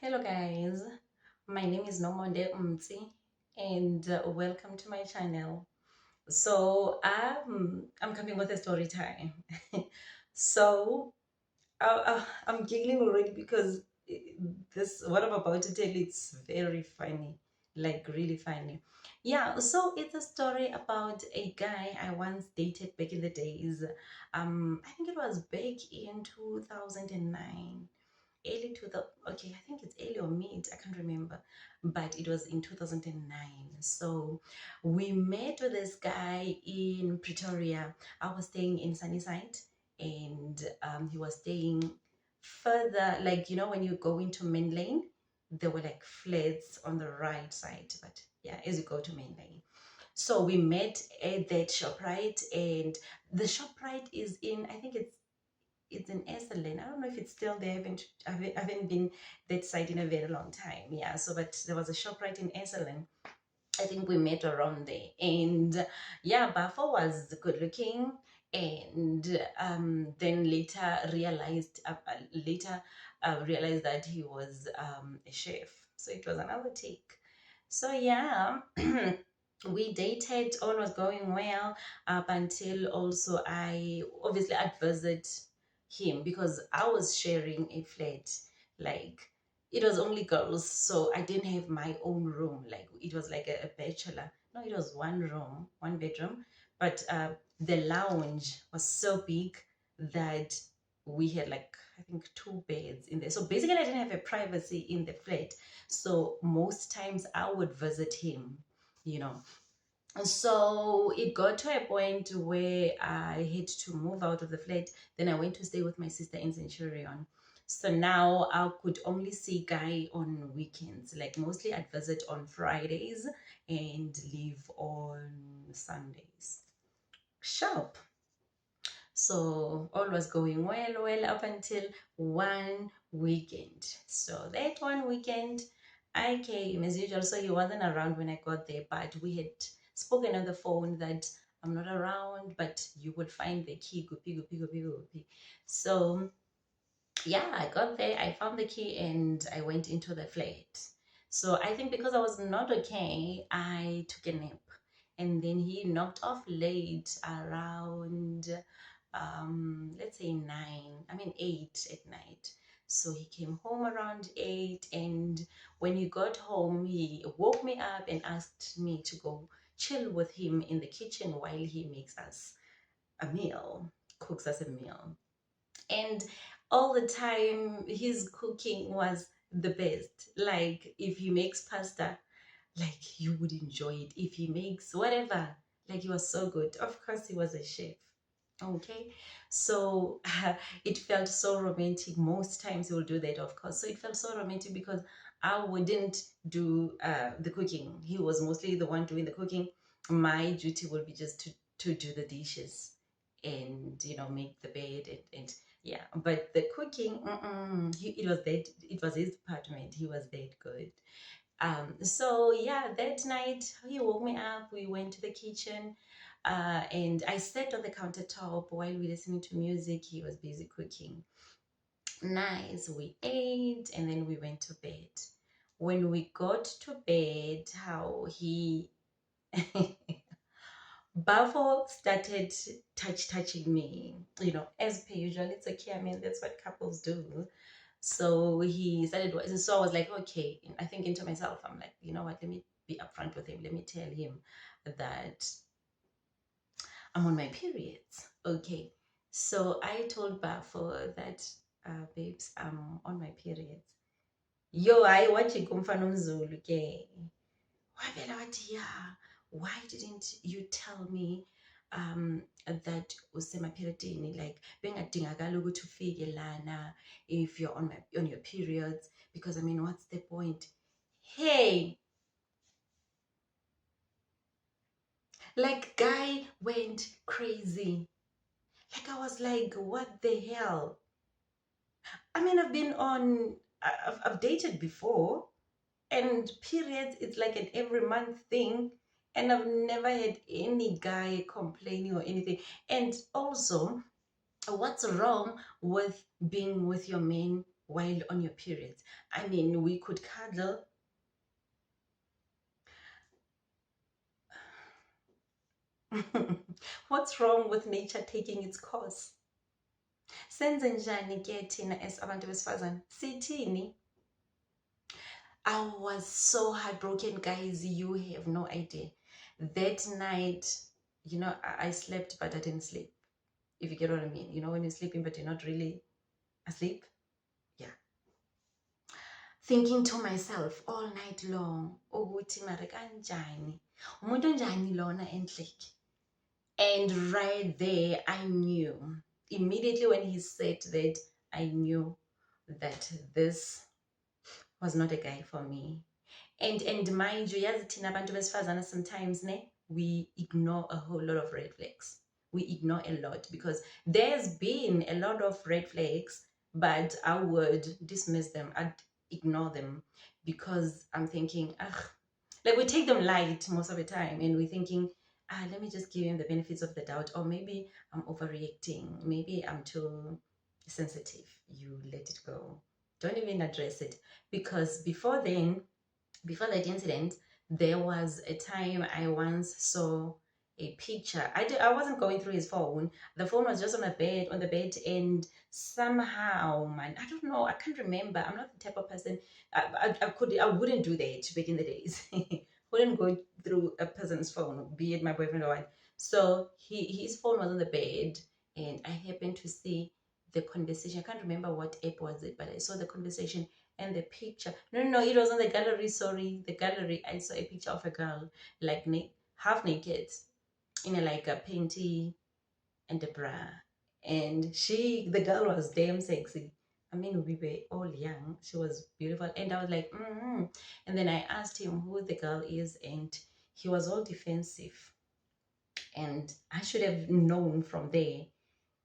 Hello guys, my name is Nomonde Umtsi and welcome to my channel. I'm coming with a story time. so I'm giggling already because this what I'm about to tell you, it's very funny, like really funny. Yeah, so it's a story about a guy I once dated back in the days. I think it was back in 2009, early to the okay, I think it's early or mid, I can't remember, but it was in 2009. So we met with this guy in Pretoria. I was staying in Sunnyside, and he was staying further, like when you go into main lane, there were like flats on the right side, but yeah, as you go to main lane. So we met at that shop, right? And the shop, right, is in, I think it's in Esalen. I don't know if it's still there. I haven't been that side in a very long time. Yeah. So, but there was a shop right in Esalen. I think we met around there, and yeah, Bafo was good looking, and then later realized that he was a chef. So it was another take. So yeah. We dated, all was going well up until also I obviously I'd visit him because I was sharing a flat. Like, it was only girls, so I didn't have my own room. Like, it was like a bachelor. No, it was one room, one bedroom, but the lounge was so big that we had, like, I think, two beds in there. So basically I didn't have a privacy in the flat, so most times I would visit him, you know so it got to a point where I had to move out of the flat. Then I went to stay with my sister in Centurion. So now I could only see Guy on weekends. Like, mostly I'd visit on Fridays and leave on Sundays. Sharp. So all was going well up until one weekend. So that one weekend, I came as usual. So he wasn't around when I got there, but we had spoken on the phone that I'm not around, but you will find the key. Goopy, goopy, goopy, goopy. So yeah, I got there, I found the key, and I went into the flat. So I think because I was not okay, I took a nap. And then he knocked off late around, let's say 8 at night. So he came home around 8. And when he got home, he woke me up and asked me to go chill with him in the kitchen while he makes us a meal, cooks us a meal. And all the time his cooking was the best. Like, if he makes pasta, like, you would enjoy it. If he makes whatever, like, he was so good. Of course, he was a chef. Okay, so it felt so romantic. Most times he will do that, of course. So it felt so romantic because I wouldn't do the cooking. He was mostly the one doing the cooking. My duty would be just to do the dishes and make the bed, and yeah. But the cooking, it was his department. He was that good. So yeah, that night he woke me up. We went to the kitchen, and I sat on the countertop while we listening to music. He was busy cooking. Nice. We ate, and then we went to bed. When we got to bed, how he Bafo started touching me, as per usual. It's okay. I mean, that's what couples do. So he started, so I was like, okay. And I think into myself, I'm like, you know what, let me be upfront with him. Let me tell him that I'm on my periods. Okay. So I told Bafo that, babes, I'm on my periods. Yo, I watch kumfana umzulu ke. Wavela wathi, yeah, why didn't you tell me that usemaperiodini? Like, bengadingakala ukuthi ufike lana if you're on your periods, because I mean, what's the point? Hey, like, guy went crazy. Like, I was like, what the hell? I mean, I've dated before, and periods, it's like an every month thing, and I've never had any guy complaining or anything. And also, what's wrong with being with your man while on your periods. I mean, we could cuddle. What's wrong with nature taking its course? Senze njani ke thina as abantu besifazane? Sithini? I was so heartbroken, guys. You have no idea. That night, I slept, but I didn't sleep. If you get what I mean. When you're sleeping, but you're not really asleep. Yeah. Thinking to myself all night long, ukuthi mara kanjani? Umuntu onjani lona endleke? And right there, I knew. Immediately when he said that, I knew that this was not a guy for me. And mind you, yazi thina abantu besifazana sometimes we ignore a whole lot of red flags. We ignore a lot because there's been a lot of red flags, but I would dismiss them. I'd ignore them because I'm thinking, like we take them light most of the time, and we're thinking, let me just give him the benefits of the doubt, or maybe I'm overreacting, maybe I'm too sensitive. You let it go. Don't even address it because before that incident, there was a time I once saw a picture. I wasn't going through his phone. The phone was just on the bed, and somehow, man, I don't know, I can't remember. I'm not the type of person. I wouldn't do that back in the days. Wouldn't go through a person's phone, be it my boyfriend or what. So his phone was on the bed, and I happened to see the conversation. I can't remember what app was it, but I saw the conversation and the picture. No, it was on the gallery. Sorry, the gallery. I saw a picture of a girl like half naked in like a panty and a bra, and the girl was damn sexy. I mean, we were all young. She was beautiful, and I was like, And then I asked him who the girl is, and he was all defensive. And I should have known from there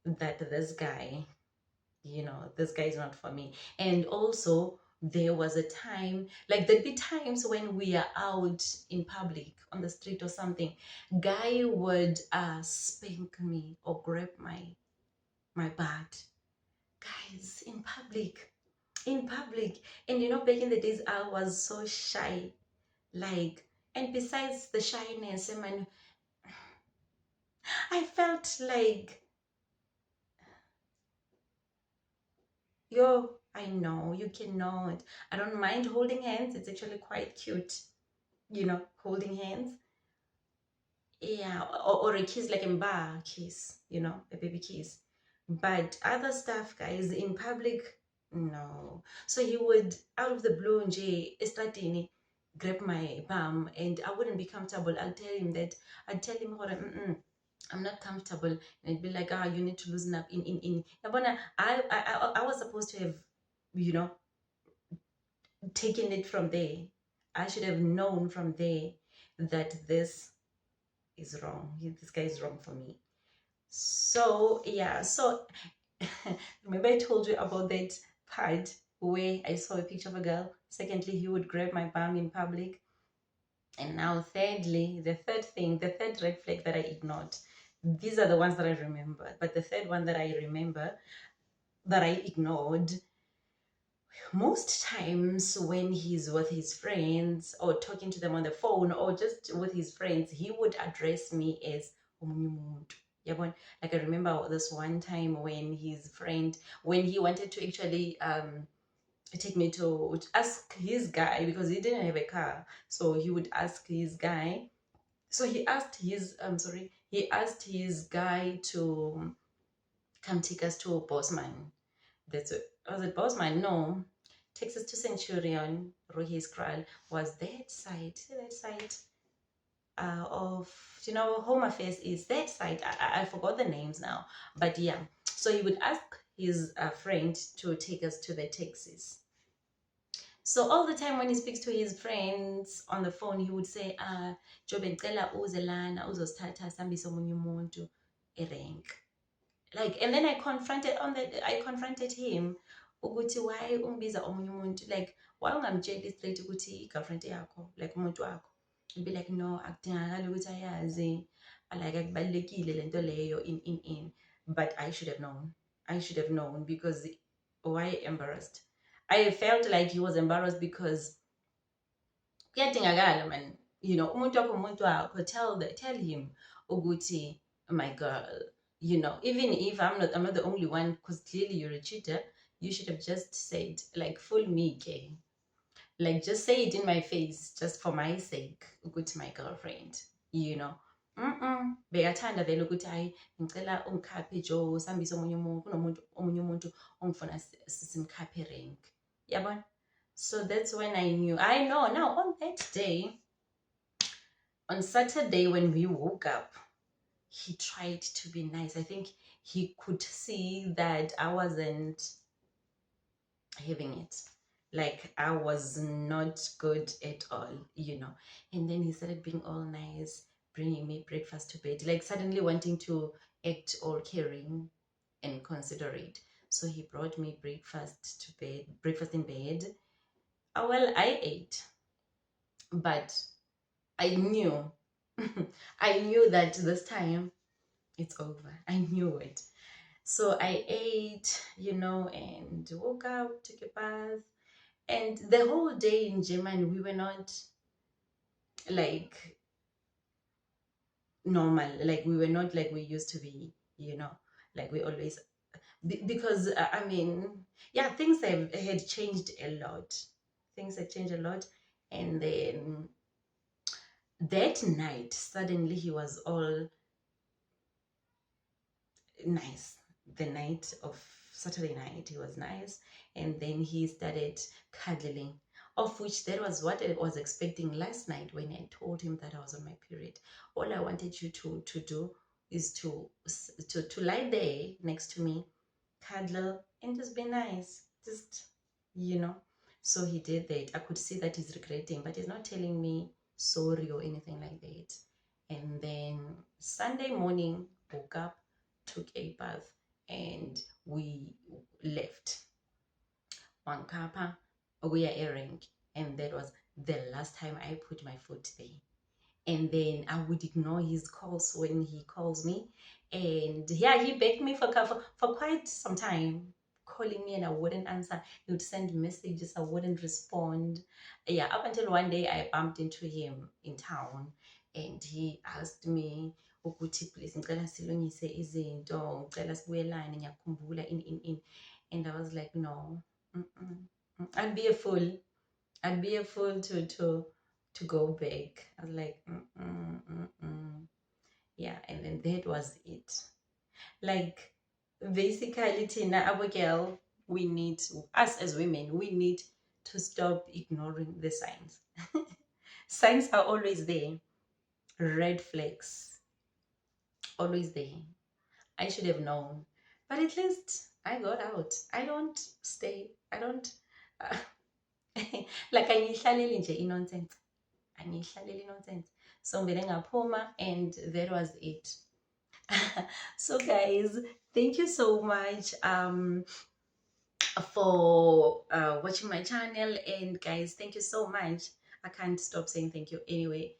that this guy is not for me. And also, there was a time, like there'd be times when we are out in public on the street or something, guy would spank me or grab my butt, guys, in public. And back in the days, I was so shy, like, and besides the shyness, I mean, I felt like, yo, I know you cannot. I don't mind holding hands. It's actually quite cute, holding hands. Yeah, or a kiss, like a bar kiss, a baby kiss. But other stuff, guys, in public, no. So he would, out of the blue, nje, estratini, grab my bum, and I wouldn't be comfortable. I'd tell him, I'm not comfortable, and it'd be like, you need to loosen up. In. Yabona, I was supposed to have, you know, taken it from there. I should have known from there that this is wrong. This guy is wrong for me. So yeah, so remember I told you about that part where I saw a picture of a girl. Secondly, he would grab my bum in public. And now thirdly, the third red flag that I ignored. These are the ones that I remember. But the third one that I remember that I ignored, most times when he's with his friends or talking to them on the phone or just with his friends, he would address me as omunye umuntu. Yabona? Like I remember this one time when when he wanted to actually take me to ask his guy, because he didn't have a car, so he would ask his guy. So he asked his guy to come take us to Bosman. Was it Bosman? No. Takes us to Centurion, Rohi's Kral, was that side. See that side of, Home Affairs is that side. I forgot the names now. But yeah, so he would ask his friend to take us to the taxis. So all the time when he speaks to his friends on the phone, he would say, Jobe ngicela uze lana uzosithatha sihambise omunye umuntu erank. Like, and then I confronted him ukuthi why ungibiza omunye umuntu, like why ungamtsheli straight ukuthi i-girlfriend yakho, like umuntu wakho. He'd be like, no, akudingakali ukuthi ayazi, like akubalulekile lento leyo in. But I should have known because why embarrassed? I felt like he was embarrassed because kuyadingakala man, umuntu wakho umuntu wakho, tell him ukuthi my girl, even if I'm not the only one, because clearly you're a cheater, you should have just said, like, fool me, okay? Like, just say it in my face, just for my sake, ukuthi my girlfriend, you know. Bekathanda vele ukuthi hayi ngicela ungikhaphe Jo, sihambise omunye umuntu ongifuna simkhaphe rank. Yabona? So that's when I knew. I know now on that day, on Saturday when we woke up, he tried to be nice. I think he could see that I wasn't having it. Like, I was not good at all, And then he started being all nice, bringing me breakfast to bed, like suddenly wanting to act all caring and considerate. So he brought me breakfast to bed, breakfast in bed. Well, I ate, but I knew, I knew that this time it's over. I knew it. So I ate, and woke up, took a bath. And the whole day in Germany, we were not like normal. Like, we were not like we used to be, like we always, because I mean, yeah, things had changed a lot. Things had changed a lot. And then that night, suddenly he was all nice. The night of Saturday night, he was nice, and then he started cuddling. Of which that was what I was expecting last night when I told him that I was on my period. All I wanted you to do is to lie there next to me, cuddle, and just be nice. Just you know. So he did that. I could see that he's regretting, but he's not telling me sorry or anything like that. And then Sunday morning, woke up, took a bath, and we left Wankapa, we are airing, and that was the last time I put my foot there. And then I would ignore his calls when he calls me, and yeah, he begged me for quite some time, calling me, and I wouldn't answer. He would send messages, I wouldn't respond. Yeah, up until one day I bumped into him in town, and he asked me ukuthi please ngicela silungise izinto, ngicela sibuyelane, ngiyakhumbula in. And I was like, no. I'd be a fool. I'd be a fool to go back. I was like, yeah, and then that was it. Like, basically, Tina, Abigail, us as women, we need to stop ignoring the signs. Signs are always there. Red flags, always there. I should have known, but at least I got out. I don't stay. I don't. Uh, like, angiyihlaleli nje nonsense. Angiyihlaleli nonsense. So ngivele ngaphuma, and that was it. So guys, thank you so much for watching my channel. And guys, thank you so much. I can't stop saying thank you anyway.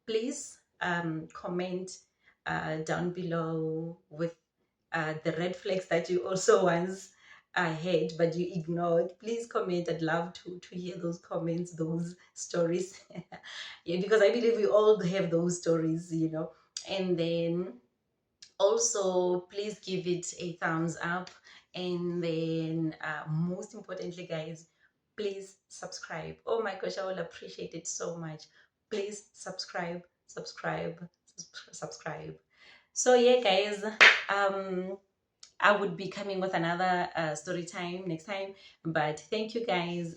Please comment down below with the red flags that you also once had but you ignored. Please comment. I'd love to hear those comments, those stories. Yeah, because I believe we all have those stories. And then also, please give it a thumbs up. And then most importantly, guys, please subscribe. Oh my gosh, I will appreciate it so much. Please subscribe, subscribe. So yeah, guys, I would be coming with another story time next time, but thank you guys.